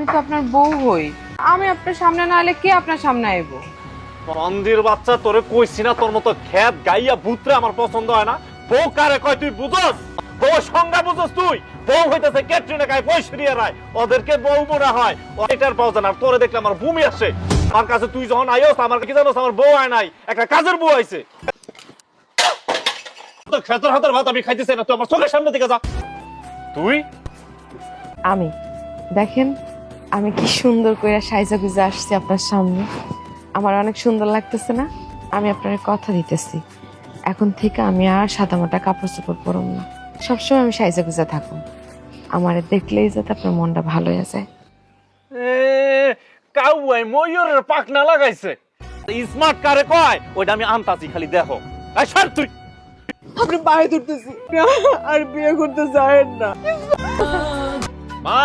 আমি তো আপনার বউ হই, আমি আপনার সামনে না এলে কে আপনার সামনে আইব? মন্দির বাচ্চা, তোরে কইছি না তোর মতো খেত গাইয়া ভূতরে আমার পছন্দ হয় না। বউ কারে কয় তুই বুঝস? বউ সংজ্ঞা বুঝস তুই? বউ হইতেছে ক্যাটরিনা কাইফ, ঐশ্বরিয়া রায়, ওদেরকে বউ মনে হয়। এটার পাও জানা, তোরে দেখলে আমার ভূমি আসে। আমার কাছে তুই যখন আইস, আমার কি জানোস, আমার বউ আয় নাই, একটা কাজের বউ আইছে। তো খেতের হাতের ভাত আমি খাইতেছি না, তুই আমার চোখের সামনে দিকে যা। তুই আমি দেখেন, আমি কি সুন্দর করে সাইজা গুজা আসছি আপনার সামনে, আমার অনেক সুন্দর লাগতেছে না? আমি আপনার কথা দিতেছি, এখন থেকে আমি আর সাদামাটা কাপড় চোপড় পরব না, সবসময় আমি সাইজা গুজা থাকুন। আমার দেখলেই যাতে আপনার মনটা ভালো হয়ে যায়। কাউয়াই ময়ূরের পাখনা লাগাইছে। স্মার্ট কারে কয় ওইটা আমি আনতাছি, খালি দেখো। এই সর তুই। আপনি পায়ে ধরতেছি আর বিয়ে করতে চায়েন না। মা